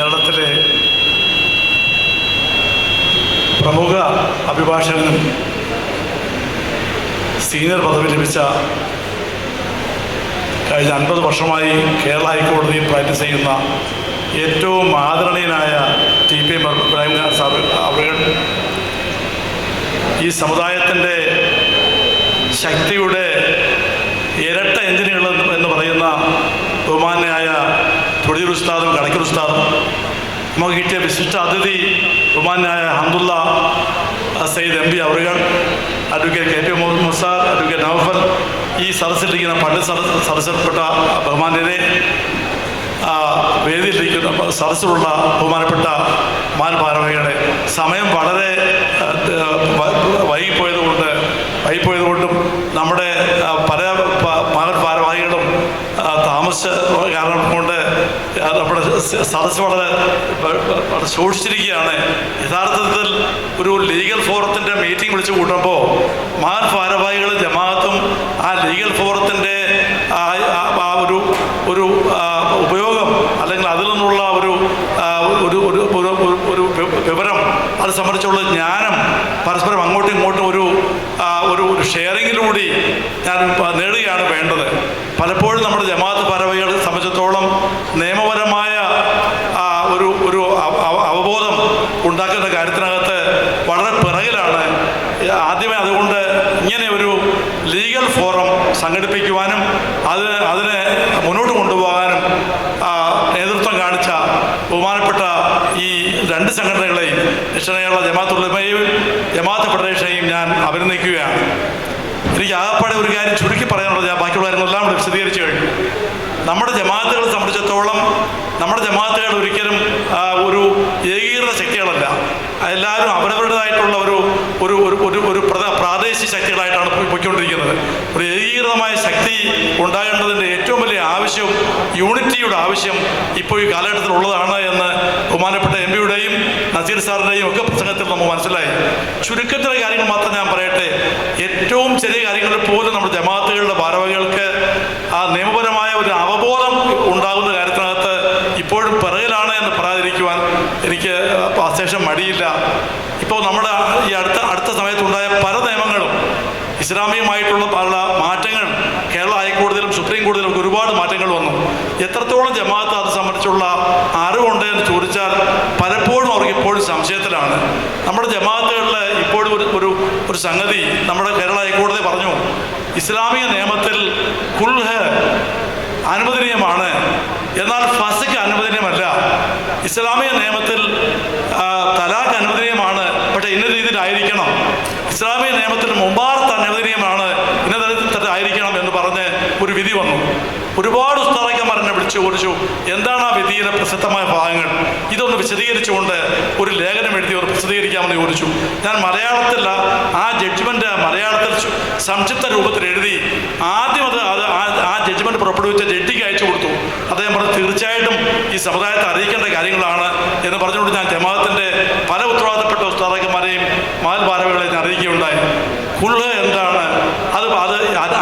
കേരളത്തിലെ പ്രമുഖ അഭിഭാഷകനും സീനിയർ പദവി ലഭിച്ച കഴിഞ്ഞ 50 വർഷമായി കേരള ഹൈക്കോടതിയിൽ പ്രാക്ടീസ് ചെയ്യുന്ന ഏറ്റവും ആദരണീയനായ TP ഇബ്രാഹിം സാർ അവർ ഈ സമുദായത്തിൻ്റെ ശക്തിയുടെ ഇരട്ട എഞ്ചിനുകൾ എന്ന് പറയുന്ന ബഹുമാന്യനായ തൊടിയൂർ ഉസ്താദും കടയ്ക്കൽ ഉസ്താദും നമുക്ക് കിട്ടിയ വിശിഷ്ട അതിഥി ബഹുമാന്യനായ ഹംദുള്ള സയ്യിദ് MP അവറുകൾ, advocate KP Muhammad sir, advocate Naufal, ഈ സദസ്സിലിരിക്കുന്ന പണ്ഡിറ്റ് സദസ്സിൽപ്പെട്ട ബഹുമാന്യരെ, വേദിയിലിരിക്കുന്ന സദസ്സിലുള്ള ബഹുമാനപ്പെട്ട ഭാരവാഹികളെ, സമയം വളരെ വൈകിപ്പോയതുകൊണ്ടും നമ്മുടെ പല ഭാരവാഹികളും താമസിച്ച കാരണം കൊണ്ട് നമ്മുടെ സദസ്സ് വളരെ സൂക്ഷിച്ചിരിക്കുകയാണ്. യഥാർത്ഥത്തിൽ ഒരു ലീഗൽ ഫോറത്തിൻ്റെ മീറ്റിംഗ് വിളിച്ചു കൂട്ടുമ്പോൾ ഭാരവാഹികൾ ജമാഅത്തും ആ ലീഗൽ ഫോറത്തിൻ്റെ ഒരു ഉപയോഗം അല്ലെങ്കിൽ അതിൽ നിന്നുള്ള ഒരു വിവരം അത് സംബന്ധിച്ചുള്ള ജ്ഞാനം പരസ്പരം അങ്ങോട്ടും ഇങ്ങോട്ടും ഒരു ഷെയറിങ്ങിലൂടെ ഞാൻ നേടുകയാണ് വേണ്ടത്. പലപ്പോഴും നമ്മുടെ ജമാഅത്ത് ഭാരവാഹികളെ സംബന്ധിച്ചിടത്തോളം നിയമപരമായ ഒരു അവബോധം ഉണ്ടാക്കുന്ന കാര്യത്തിനകത്ത് വളരെ പിറകിലാണ്. ആദ്യമേ അതുകൊണ്ട് ഇങ്ങനെ ഒരു ലീഗൽ ഫോറം സംഘടിപ്പിക്കുവാനും അതിനെ മുന്നോട്ട് കൊണ്ടുപോകാനും നേതൃത്വം കാണിച്ച ബഹുമാനപ്പെട്ട ഈ 2 സംഘടനകളെയും ദക്ഷിണ ജമാഅത്ത് ഉലമയെയും ജമാഅത്ത് ഫെഡറേഷനെയും ഞാൻ അഭിനന്ദിക്കുകയാണ്. എനിക്ക് ആകപ്പാടെ ഒരു കാര്യം ചുരുക്കി പറയാനുള്ളത്, ഞാൻ ബാക്കിയുള്ള കാര്യങ്ങളെല്ലാം ഇവിടെ വിശദീകരിച്ചു കഴിഞ്ഞു. നമ്മുടെ ജമാഅത്തുകളെ സംബന്ധിച്ചിടത്തോളം നമ്മുടെ ജമാഅത്തുകൾ ഒരിക്കലും ഒരു ഏകീകൃത ശക്തികളല്ല. എല്ലാവരും അവരവരുടേതായിട്ടുള്ള ഒരു പ്രാദേശിക ശക്തികളായിട്ടാണ് പോയിക്കൊണ്ടിരിക്കുന്നത്. ഒരു ഏകീകൃതമായ ശക്തി ഉണ്ടാകേണ്ടതിൻ്റെ ഏറ്റവും വലിയ ആവശ്യം, യൂണിറ്റിയുടെ ആവശ്യം ഇപ്പോൾ ഈ കാലഘട്ടത്തിൽ ഉള്ളതാണ് എന്ന് ബഹുമാനപ്പെട്ട MPയുടെയും നസീർ സാറിൻ്റെയും ഒക്കെ പ്രസംഗത്തിൽ നമുക്ക് മനസ്സിലായി. ചുരുക്കത്തിലെ കാര്യങ്ങൾ മാത്രം ഞാൻ പറയട്ടെ. ഏറ്റവും ചെറിയ കാര്യങ്ങളിൽ പോലും നമ്മുടെ ജമാഅത്തുകളുടെ ഭാരവാഹികൾക്ക് ആ നിയമപരമായ ഒരു അവബോധം ഉണ്ടാകുന്ന കാര്യത്തിനകത്ത് ഇപ്പോഴും പിറകിലാണ് എന്ന് പറയാതിരിക്കുവാൻ എനിക്ക് അശേഷം മടിയില്ല. ഇപ്പോൾ നമ്മുടെ ഈ അടുത്ത സമയത്തുണ്ടായ പല നിയമങ്ങളും ഇസ്ലാമികമായിട്ടുള്ള പല മാറ്റങ്ങൾ കേരള ഹൈക്കോടതിയിലും സുപ്രീം കോടതിയിലും ഒരുപാട് മാറ്റങ്ങൾ വന്നു. എത്രത്തോളം ജമാഅത്ത് അത് സംബന്ധിച്ചുള്ള അറിവുണ്ട് എന്ന് ചോദിച്ചാൽ പലപ്പോഴും അവർക്ക് ഇപ്പോഴും സംശയത്തിലാണ്. നമ്മുടെ ജമാഅത്തുകളിൽ ഇപ്പോഴും ഒരു സംഗതി നമ്മുടെ കേരള ഹൈക്കോടതി പറഞ്ഞു, ഇസ്ലാമിക നിയമത്തിൽ കുൽഹ് അനുവദനീയമാണ്, എന്നാൽ ഫസ്ഖ് അനുവദനീയമല്ല. ഇസ്ലാമിക നിയമത്തിൽ തലാഖ് അനുവദനീയമാണ്, പക്ഷേ ഇന്ന രീതിയിലായിരിക്കണം. ഇസ്ലാമിക നിയമത്തിൽ മുബാറത്ത് അനുവദനീയമാണ്, ഇന്ന തരത്തിൽ ആയിരിക്കണം എന്ന് പറഞ്ഞ് ഒരു വിധി വന്നു. ഒരുപാട് ഉസ്താദന്മാരെന്നെ വിളിച്ചു ചോദിച്ചു, എന്താണ് ആ വിധിയിലെ പ്രസിദ്ധമായ ഭാഗങ്ങൾ, ഇതൊന്ന് വിശദീകരിച്ചുകൊണ്ട് ഒരു ലേഖനം എഴുതി പ്രസിദ്ധീകരിക്കാമെന്ന് ചോദിച്ചു. ഞാൻ മലയാളത്തിൽ ആ ജഡ്ജ്മെൻറ്റ് മലയാളത്തിൽ സംക്ഷിപ്ത രൂപത്തിൽ എഴുതി ആദ്യം ആ ജഡ്ജ്മെൻറ്റ് പുറപ്പെടുവിച്ച ജഡ്ജിക്ക് അയച്ചു കൊടുത്തു. അദ്ദേഹം പറഞ്ഞു, തീർച്ചയായിട്ടും ഈ സമുദായത്തെ അറിയിക്കേണ്ട കാര്യങ്ങളാണ് എന്ന് പറഞ്ഞുകൊണ്ട് ഞാൻ ജമാഅത്തിൻ്റെ പല ഉത്തരവാദിത്തപ്പെട്ട ഉസ്താദന്മാരെയും ഭാരവാഹികളെയും ഞാൻ അറിയിക്കുകയുണ്ടായി. കുൽഹ് എന്താണ്, അത്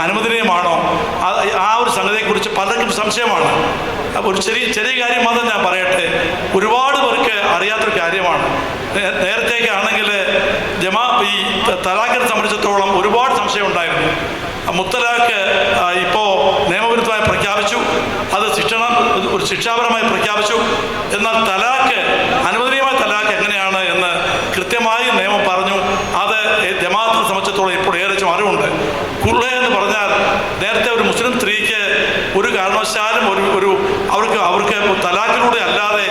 അനുവദനീയമാണോ, ആ ഒരു സംഗതിയെക്കുറിച്ച് പലർക്കും സംശയമാണ്. ഒരു ചെറിയ കാര്യം മാത്രം ഞാൻ പറയട്ടെ. ഒരുപാട് പേർക്ക് അറിയാത്തൊരു കാര്യമാണ്. നേരത്തേക്കാണെങ്കിൽ ഈ തലാഖിനെ സംബന്ധിച്ചിടത്തോളം ഒരുപാട് സംശയം ഉണ്ടായിരുന്നു. മുത്തലാഖ് ഇപ്പോൾ നിയമവിരുദ്ധമായി പ്രഖ്യാപിച്ചു, അത് ഒരു ശിക്ഷാപരമായി പ്രഖ്യാപിച്ചു. എന്നാൽ തലാഖ് അനുവദനീയമായ തലാഖ് എങ്ങനെയാണ് എന്ന് കൃത്യമായി നിയമം പറഞ്ഞു. അത് ജമാഅത്തിനെ സംബന്ധിച്ചിടത്തോളം ഇപ്പോൾ ഏകദേശം അറിവുണ്ട്. കുൽഹ് എന്ന് പറഞ്ഞാൽ നേരത്തെ ഒരു മുസ്ലിം സ്ത്രീക്ക് ഒരു കാരണവശാലും അവർക്ക് തലാഖിലൂടെ അല്ലാതെ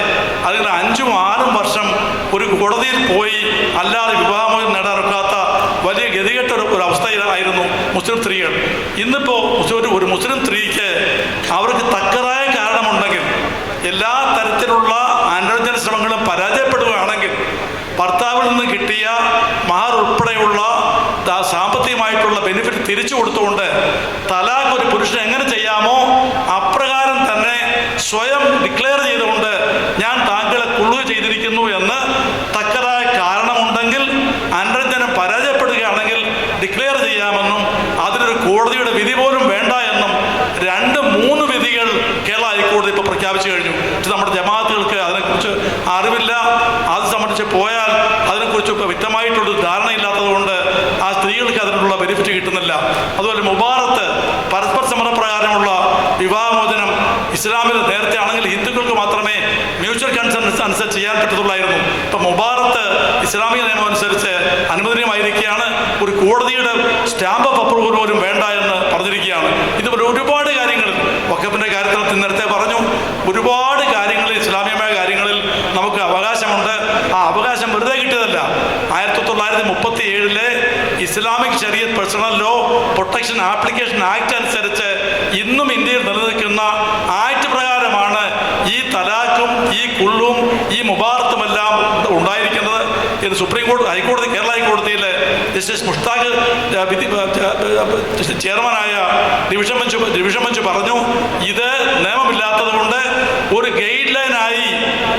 അതിന് 5-6 വർഷം ഒരു കോടതിയിൽ പോയി അല്ലാതെ വിവാഹമോചനം നേടാനൊക്കാത്ത വലിയ ഗതികെട്ട ഒരു അവസ്ഥയിലായിരുന്നു മുസ്ലിം സ്ത്രീകൾ. ഇന്നിപ്പോൾ ഒരു മുസ്ലിം സ്ത്രീക്ക് അവർക്ക് തക്കതായ കാരണമുണ്ടെങ്കിൽ, എല്ലാ തരത്തിലുള്ള അനുരഞ്ജന ശ്രമങ്ങളും പരാജയപ്പെടുകയാണെങ്കിൽ, ഭർത്താവിൽ നിന്ന് കിട്ടിയ മഹർ ഉൾപ്പെടെയുള്ള സാമ്പത്തികമായിട്ടുള്ള ബെനിഫിറ്റ് തിരിച്ചു കൊടുത്തുകൊണ്ട് തലാഖ് ഒരു പുരുഷൻ എങ്ങനെ ചെയ്യാമോ അപ്രകാരം തന്നെ സ്വയം ഡിക്ലെയർ ചെയ്തുകൊണ്ട് ഞാൻ താങ്കളെ കുൽഹ് ചെയ്തിരിക്കുന്നു എന്ന് തക്കതായ കാരണമുണ്ടെങ്കിൽ, അനുരഞ്ജനം പരാജയപ്പെടുകയാണെങ്കിൽ ഡിക്ലെയർ ചെയ്യാമെന്നും അതിനൊരു കോടതിയുടെ വിധി പോലും വേണ്ട എന്നും 2-3 വിധികൾ കേരള ഹൈക്കോടതി ഇപ്പോൾ പ്രഖ്യാപിച്ചു കഴിഞ്ഞു. നമ്മുടെ ജമാഅത്തുകൾക്ക് അതിനെക്കുറിച്ച് അനുസരിച്ച് ചെയ്യാൻ പറ്റത്തുള്ളായിരുന്നു. ഇപ്പം മുബാറത്ത് ഇസ്ലാമിക നിയമം അനുസരിച്ച് അനുവദനീയമായിരിക്കുകയാണ്. ഒരു കോടതിയുടെ സ്റ്റാമ്പ് ഓഫ് അപ്രൂവൽ പോലും വേണ്ട എന്ന് പറഞ്ഞിരിക്കുകയാണ്. ഇതുപോലെ ഒരുപാട് കാര്യങ്ങൾ വഖഫിൻ്റെ കാര്യത്തിൽ നേരത്തെ പറഞ്ഞു, ഒരുപാട് കാര്യങ്ങളിൽ ഇസ്ലാമികമായ കാര്യങ്ങളിൽ നമുക്ക് അവകാശമുണ്ട്. ആ അവകാശം വെറുതെ കിട്ടിയതല്ല. 1937 ഇസ്ലാമിക് ശരീഅത്ത് personal law protection application act അനുസരിച്ച് ഇന്നും ഇന്ത്യയിൽ നിലനിൽക്കുന്ന ആക്ട് പ്രകാരമാണ് ഈ തലാഖും ഈ കുള്ളും ഈ മുബാറത്തുമെല്ലാം ഉണ്ടായിരിക്കുന്നത് എന്ന് സുപ്രീം കോടതി ഹൈക്കോടതി കേരള ഹൈക്കോടതിയിൽ ജസ്റ്റിസ് മുഷ്താഖ് ചെയർമാനായ ഡിവിഷൻ ബെഞ്ച് പറഞ്ഞു. ഇത് നിയമമില്ലാത്തത് കൊണ്ട് ഒരു ഗൈഡ് ലൈനായി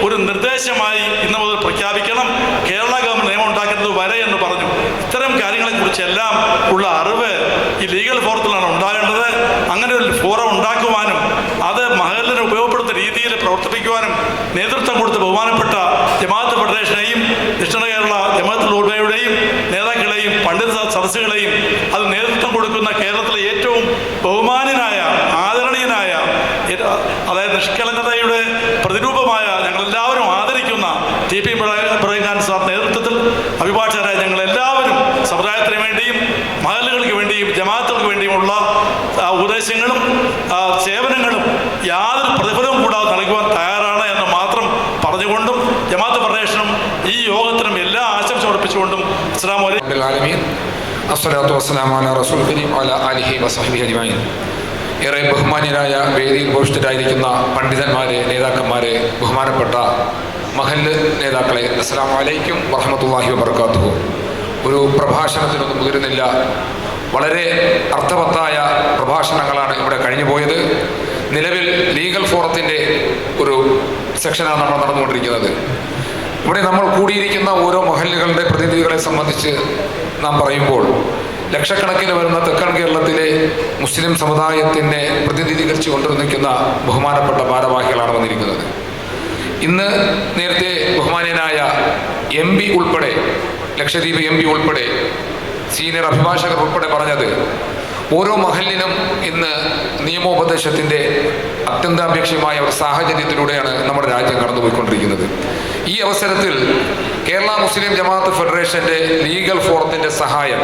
ഒരു നിർദ്ദേശമായി ഇന്ന് മുതൽ പ്രഖ്യാപിക്കണം, കേരള ഗവൺമെൻറ് നിയമം ഉണ്ടാക്കുന്നത് വരെ എന്ന് പറഞ്ഞു. ഇത്തരം കാര്യങ്ങളെക്കുറിച്ചെല്ലാം ഉള്ള അറിവ് ഈ ലീഗൽ ഫോറത്തിലാണ് ഉണ്ടാകേണ്ടത്. അങ്ങനെ ഒരു ഫോറം ഉണ്ടാക്കുവാനും അത് മഹലിനെ ഉപയോഗപ്പെടുത്തുന്ന രീതിയിൽ പ്രവർത്തിപ്പിക്കുവാനും നേതൃത്വം കൊടുത്ത ബഹുമാനപ്പെട്ട ജമാഅത്ത് ഫെഡറേഷനെയും ദക്ഷിണ കേരള ജമാഅത്തുൽ ഉലമയുടെയും നേതാക്കളെയും പണ്ഡിത സദസ്സുകളെയും അത് നേതൃത്വം കൊടുക്കുന്ന കേരളത്തിലെ ഏറ്റവും ബഹുമാന്യനായ ആദരണീയനായ, അതായത് നിഷ്കളങ്കതയുടെ പ്രതിരൂപമായ ഞങ്ങളെല്ലാവരും ആദരിക്കുന്ന TP ഇബ്രാഹിം ഖാൻ സാർ നേതൃത്വത്തിൽ അഭിഭാഷകരായ ഞങ്ങളെല്ലാവരും സമുദായത്തിന് വേണ്ടിയും മഹലുകൾക്ക് വേണ്ടിയും ജമാഅത്തുകൾക്ക് വേണ്ടിയുമുള്ള ഉപദേശങ്ങളും സേവനങ്ങളും യാതൊരു പ്രതിഫലവും കൂടാതെ നൽകുവാൻ തയ്യാറാണ് എന്ന് മാത്രം പറഞ്ഞുകൊണ്ടും ജമാഅത്ത് ഫെഡറേഷനും ഈ യോഗത്തിനും എല്ലാ ആശംസ അർപ്പിച്ചുകൊണ്ടും അസ്സലാമു അലൈക്കും. അസ്സലാത്തു വസ്സലാമു അലാ റസൂലിൽ കരീം വഅലാ ആലിഹി വസഹ്ബിഹി അജ്മഈൻ. ഏറെ ബഹുമാന്യരായ വേദിയിൽ ഉപവിഷ്ടരായിരിക്കുന്ന പണ്ഡിതന്മാരെ, നേതാക്കന്മാരെ, ബഹുമാനപ്പെട്ട മഹല്ല് നേതാക്കളെ, അസ്സലാമു അലൈക്കും വറഹ്മത്തുള്ളാഹി വബറകാതുഹു. ഒരു പ്രഭാഷണത്തിനൊന്നും മുതിരുന്നില്ല. വളരെ അർത്ഥവത്തായ പ്രഭാഷണങ്ങളാണ് ഇവിടെ കഴിഞ്ഞു പോയത്. നിലവിൽ ലീഗൽ ഫോറത്തിൻ്റെ ഒരു സെക്ഷനാണ് നമ്മൾ നടന്നുകൊണ്ടിരിക്കുന്നത്. ഇവിടെ നമ്മൾ കൂടിയിരിക്കുന്ന ഓരോ മഹല്ലുകളുടെ പ്രതിനിധികളെ സംബന്ധിച്ച് നാം പറയുമ്പോൾ ലക്ഷക്കണക്കിന് വരുന്ന തെക്കൻ കേരളത്തിലെ മുസ്ലിം സമുദായത്തിനെ പ്രതിനിധീകരിച്ചു കൊണ്ടുവന്നിരിക്കുന്ന ബഹുമാനപ്പെട്ട ഭാരവാഹികളാണ് വന്നിരിക്കുന്നത്. ഇന്ന് നേരത്തെ ബഹുമാന്യനായ MP ഉൾപ്പെടെ, ലക്ഷദ്വീപ് MP ഉൾപ്പെടെ, സീനിയർ അഭിഭാഷകർ ഉൾപ്പെടെ പറഞ്ഞത് ഓരോ മഹല്ലിനും ഇന്ന് നിയമോപദേശത്തിൻ്റെ അത്യന്താപേക്ഷിതമായ ഒരു സാഹചര്യത്തിലൂടെയാണ് നമ്മുടെ രാജ്യം കടന്നുപോയിക്കൊണ്ടിരിക്കുന്നത്. ഈ അവസരത്തിൽ കേരള മുസ്ലിം ജമാഅത്ത് ഫെഡറേഷൻ്റെ ലീഗൽ ഫോറത്തിൻ്റെ സഹായം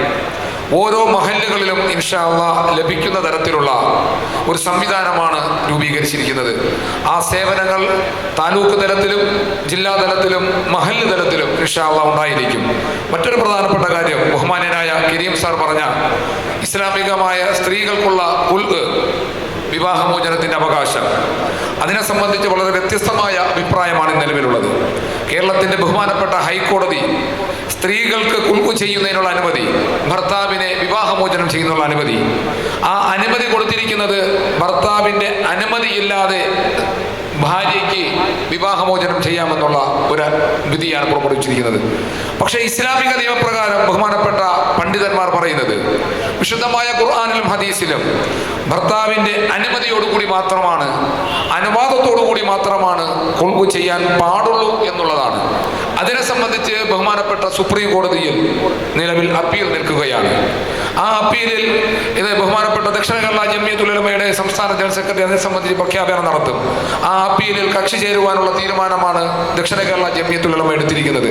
ഓരോ മഹല്ലുകളിലും ഇൻഷാ അല്ലാഹ് ലഭിക്കുന്ന തരത്തിലുള്ള ഒരു സംവിധാനമാണ് രൂപീകരിച്ചിരിക്കുന്നത്. ആ സേവനങ്ങൾ താലൂക്ക് തലത്തിലും ജില്ലാ തലത്തിലും മഹല്ല് തലത്തിലും ഇൻഷാ അല്ലാഹ് ഉണ്ടായിരിക്കും. മറ്റൊരു പ്രധാനപ്പെട്ട കാര്യം, ബഹുമാന്യനായ കരീം സാർ പറഞ്ഞ ഇസ്ലാമികമായ സ്ത്രീകൾക്കുള്ള വിവാഹമോചനത്തിൻ്റെ അവകാശം, അതിനെ സംബന്ധിച്ച് വളരെ വ്യത്യസ്തമായ അഭിപ്രായമാണ് നിലവിലുള്ളത്. കേരളത്തിൻ്റെ ബഹുമാനപ്പെട്ട ഹൈക്കോടതി സ്ത്രീകൾക്ക് കുൽക്കു ചെയ്യുന്നതിനുള്ള അനുമതി, ഭർത്താവിനെ വിവാഹമോചനം ചെയ്യുന്നതിനുള്ള അനുമതി, ആ അനുമതി കൊടുത്തിരിക്കുന്നത് ഭർത്താവിൻ്റെ അനുമതിയില്ലാതെ ഭാര്യയ്ക്ക് വിവാഹമോചനം ചെയ്യാമെന്നുള്ള ഒരു വിധിയാണ് പുറപ്പെടുവിച്ചിരിക്കുന്നത്. പക്ഷേ ഇസ്ലാമിക നിയമപ്രകാരം ബഹുമാനപ്പെട്ട പണ്ഡിതന്മാർ പറയുന്നത്, വിശുദ്ധമായ ഖുർആനിലും ഹദീസിലും ഭർത്താവിൻ്റെ അനുമതിയോടുകൂടി മാത്രമാണ്, അനുവാദത്തോടുകൂടി മാത്രമാണ് ഖുൽഉ ചെയ്യാൻ പാടുള്ളൂ എന്നുള്ളതാണ്. അതിനെ സംബന്ധിച്ച് ബഹുമാനപ്പെട്ട സുപ്രീം കോടതിയിൽ നിലവിൽ അപ്പീൽ നിൽക്കുകയാണ്. ആ അപ്പീലിൽ ഇത് ബഹുമാനപ്പെട്ട ദക്ഷിണ കേരള ജംഇയ്യത്തുൽ ഉലമയുടെ സംസ്ഥാന ജനറൽ സെക്രട്ടറി അതിനെ സംബന്ധിച്ച് പ്രഖ്യാപനം നടത്തും. ആ അപ്പീലിൽ കക്ഷി ചേരുവാനുള്ള തീരുമാനമാണ് ദക്ഷിണ കേരള ജംഇയ്യത്തുൽ ഉലമ എടുത്തിരിക്കുന്നത്.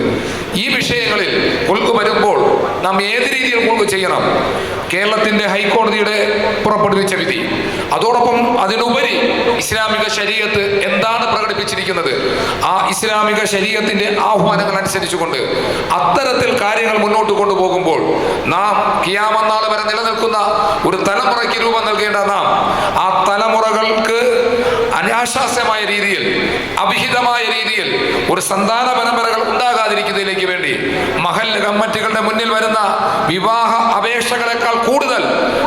ഈ വിഷയങ്ങളിൽ ഖുൽഉ വരുമ്പോൾ നാം ഏത് രീതിയിൽ ഖുൽഉ ചെയ്യണം, കേരളത്തിൻ്റെ ഹൈക്കോടതിയുടെ പുറപ്പെടുവിച്ച വിധി, അതോടൊപ്പം അതിനുപരി ഇസ്ലാമിക ശരീഅത്ത് എന്താണ് പ്രകടിപ്പിച്ചിരിക്കുന്നത്, ആ ഇസ്ലാമിക ശരീഅത്തിൻ്റെ ആഹ്വാനങ്ങൾ അനുസരിച്ചുകൊണ്ട് അത്തരത്തിൽ കാര്യങ്ങൾ മുന്നോട്ട് കൊണ്ടുപോകുമ്പോൾ നാം ഖിയാമത്ത് നാൾ വരെ നിലനിൽക്കുന്ന ഒരു തലമുറയ്ക്ക് രൂപം നൽകേണ്ട നാം ആ തലമുറകൾക്ക് അനാശാസ്യമായ രീതിയിൽ, അവിഹിതമായ രീതിയിൽ ഒരു സന്താന പരമ്പരകൾ ഉണ്ടാകാതിരിക്കുന്നതിലേക്ക് വേണ്ടി മഹല്ല് കമ്മിറ്റികളുടെ മുന്നിൽ വരുന്ന വിവാഹ അപേക്ഷകളെക്കാൾ കൂടുതൽ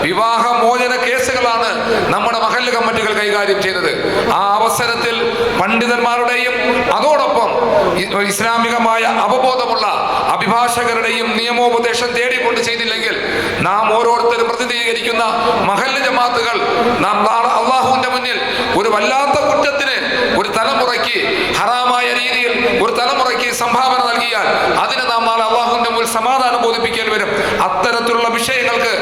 വിവാഹമോചന കേസുകളാണ് നമ്മുടെ മഹല്ല് കമ്മിറ്റികൾ കൈകാര്യം ചെയ്തത്. ആ അവസരത്തിൽ പണ്ഡിതന്മാരുടെയും അതോടൊപ്പം ഇസ്ലാമികമായ അവബോധമുള്ള അഭിഭാഷകരുടെയും നിയമോപദേശം തേടിക്കൊണ്ട് ചെയ്തില്ലെങ്കിൽ നാം ഓരോരുത്തരും പ്രതിനിധീകരിക്കുന്ന മഹല്ല് ജമാഅത്തുകൾ നാം അള്ളാഹുവിന്റെ മുന്നിൽ ഒരു വല്ലാത്ത കുറ്റത്തിന്, ഒരു തലമുറയ്ക്ക് ഹറാമായ രീതിയിൽ ഒരു തലമുറയ്ക്ക് സംഭാവന നൽകിയാൽ അതിന് നാം നാളെ അള്ളാഹുവിന്റെ മുന്നിൽ സമാധാനം ബോധിപ്പിക്കേണ്ടി വരും. അത്തരത്തിലുള്ള വിഷയങ്ങൾക്ക്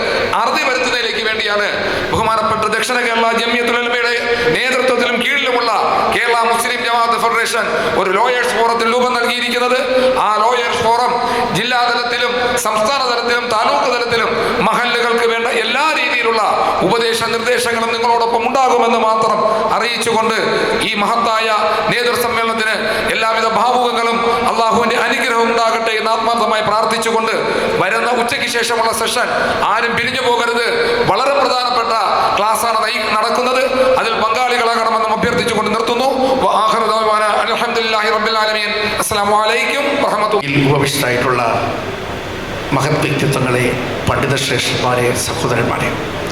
അറുതി വരുത്തുന്നതിലേക്ക് വേണ്ടിയാണ് ബഹുമാനപ്പെട്ട ദക്ഷിണ കേരള ജംഇയ്യത്തുൽ ഉലമയുടെ നേതൃത്വത്തിലും കീഴിലുമുള്ള കേരള മുസ്ലിം ജമാഅത്ത് ഫെഡറേഷൻ ഒരു ലോയേഴ്സ് ഫോറത്തിന് രൂപം നൽകിയിരിക്കുന്നത്. ആ ലോയേഴ്സ് ഫോറം ജില്ലാതലത്തിലും സംസ്ഥാന തലത്തിലും താലൂക്ക് തലത്തിലും മഹല്ലുകൾക്ക് വേണ്ട എല്ലാ രീതിയിലുള്ള ഉപദേശ നിർദ്ദേശങ്ങളും നിങ്ങളോടൊപ്പം ഉണ്ടാകുമെന്ന് മാത്രം അറിയിച്ചുകൊണ്ട് ഈ മഹത്തായ നേതൃസമ്മേളനത്തിന് എല്ലാവിധ ഭാവുകങ്ങളും അള്ളാഹുവിന്റെ അനുഗ്രഹവും ഉണ്ടാകട്ടെ എന്ന് ആത്മാർത്ഥമായി പ്രാർത്ഥിച്ചുകൊണ്ട് വരുന്ന ഉച്ചയ്ക്ക് ശേഷമുള്ള സെഷൻ ആരും പിരിഞ്ഞു പോകരുത്. വളരെ പ്രധാനപ്പെട്ട ക്ലാസ്സാണ് നടക്കുന്നത്. അതിൽ പങ്കാളികളാകണമെന്നും അഭ്യർത്ഥിച്ചുകൊണ്ട് നിർത്തുന്നു. അൽഹംദുലില്ലാഹി റബ്ബിൽ ആലമീൻ. അസ്സലാമു അലൈക്കും വറഹ്മത്തുള്ളാഹി. ഉപവിഷ്ടരായിട്ടുള്ള മഹത് വ്യക്തിത്വങ്ങളെ, പണ്ഡിതശ്രേഷ്ഠന്മാരെ, സഹോദരന്മാരെ,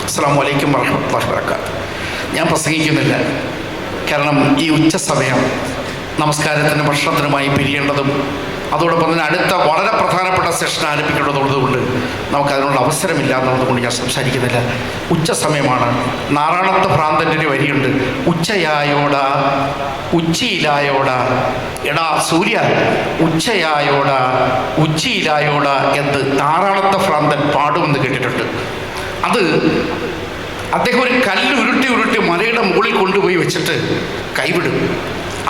അസ്സലാമു അലൈക്കും വറഹ്മത്തുള്ളാഹി വബറകാതുഹു. ഞാൻ പ്രസംഗിക്കുന്നില്ല. കാരണം ഈ ഉച്ച സമയം നമസ്കാരത്തിനും ഭക്ഷണത്തിനുമായി പിരിയേണ്ടതും അതോടൊപ്പം തന്നെ അടുത്ത വളരെ പ്രധാനപ്പെട്ട സെഷൻ ആരംഭിക്കേണ്ടതുള്ളതുകൊണ്ട് നമുക്കതിനുള്ള അവസരമില്ല എന്നുള്ളതുകൊണ്ട് ഞാൻ സംസാരിക്കുന്നില്ല. ഉച്ച സമയമാണ്. നാറാണത്ത് ഭ്രാന്തൻ്റെ ഒരു വരിയുണ്ട്, ഉച്ചയായോട ഉച്ചിയിലായോട, എടാ സൂര്യ ഉച്ചയായോട ഉച്ചിയിലായോട എന്ന് നാറാണത്തെ ഭ്രാന്തൻ പാടുമെന്ന് കേട്ടിട്ടുണ്ട്. അത് അദ്ദേഹം ഒരു കല്ല് ഉരുട്ടി മലയുടെ മുകളിൽ കൊണ്ടുപോയി വെച്ചിട്ട് കൈവിടും.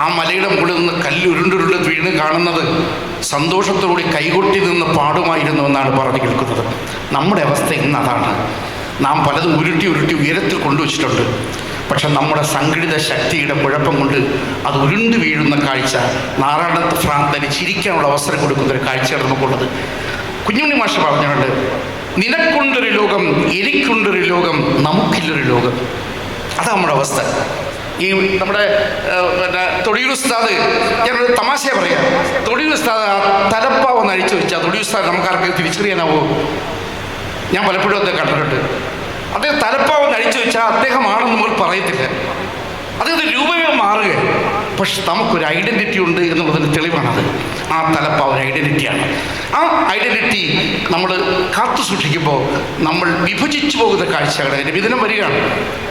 ആ മലയുടെ മുകളിൽ നിന്ന് കല്ല് ഉരുണ്ടുരുണ്ട് വീണ് കാണുന്നത് സന്തോഷത്തോടെ കൈകൊട്ടി നിന്ന് പാടുമായിരുന്നു എന്നാണ് പറഞ്ഞു കേൾക്കുന്നത്. നമ്മുടെ അവസ്ഥ ഇന്ന് അതാണ്. നാം പലതും ഉരുട്ടി ഉയരത്തിൽ കൊണ്ടുവച്ചിട്ടുണ്ട്. പക്ഷെ നമ്മുടെ സംഘടിത ശക്തിയുടെ കുഴപ്പം കൊണ്ട് അത് ഉരുണ്ട് വീഴുന്ന കാഴ്ച, നാറാണത്ത് ഭ്രാന്തന് ചിരിക്കാനുള്ള അവസരം കൊടുക്കുന്നൊരു കാഴ്ചയാണ് നമുക്കുള്ളത്. കുഞ്ഞുണ്ണി മാഷ് പറഞ്ഞിട്ടുണ്ട്, നിനക്കൊണ്ടൊരു ലോകം, എനിക്കൊണ്ടൊരു ലോകം, നമുക്കില്ലൊരു ലോകം. അതാണ് നമ്മുടെ അവസ്ഥ. ഈ നമ്മുടെ തൊടിയൂർ ഉസ്താദ്, ഞാനൊരു തമാശ പറയാം. തൊടിയൂർ ഉസ്താദ് ആ തലപ്പാവൊന്ന് അഴിച്ചു വെച്ചാൽ തൊടിയൂർ ഉസ്താദ് നമുക്കാർക്ക് തിരിച്ചറിയാനാവോ? ഞാൻ പലപ്പോഴും അദ്ദേഹം കണ്ടിട്ടുണ്ട്. അദ്ദേഹം തലപ്പാവൊന്ന് അഴിച്ചു വെച്ചാൽ അദ്ദേഹമാണെന്ന് നമ്മൾ പറയത്തില്ല. അദ്ദേഹത്തെ രൂപമേ മാറുക. പക്ഷെ നമുക്കൊരു ഐഡൻറ്റിറ്റി ഉണ്ട് എന്നുള്ളതിന് തെളിവാണത്. ആ തലപ്പാവ് ഒരു ഐഡൻറ്റിറ്റിയാണ്. ആ ഐഡൻറ്റിറ്റി നമ്മൾ കാത്തു സൂക്ഷിക്കുമ്പോൾ നമ്മൾ വിഭജിച്ചു പോകുന്ന കാഴ്ചകൾ, അതിൻ്റെ വിധനം വരികയാണ്.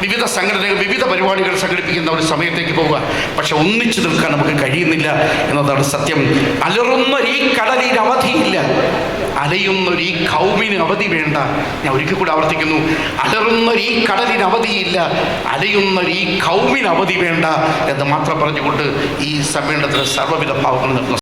വിവിധ സംഘടനകൾ, വിവിധ പരിപാടികൾ സംഘടിപ്പിക്കുന്ന ഒരു സമയത്തേക്ക് പോവുക. പക്ഷെ ഒന്നിച്ചു നിൽക്കാൻ നമുക്ക് കഴിയുന്നില്ല എന്നതാണ് സത്യം. അലറുന്ന ഈ കടലിന് അവധിയില്ല, അലയുന്നൊരു ഈ കൗമിന് അവധി വേണ്ട. ഞാൻ ഒരിക്കൽ കൂടി ആവർത്തിക്കുന്നു, അലറുന്നൊരു ഈ കടലിന് അവധിയില്ല, അലയുന്നൊരു ഈ കൗമിന് അവധി വേണ്ട എന്ന് മാത്രം പറഞ്ഞുകൊണ്ട് ഈ സമ്മേളനത്തിന് സർവ്വവിധ ഭാവങ്ങൾ നിർത്തുന്നു.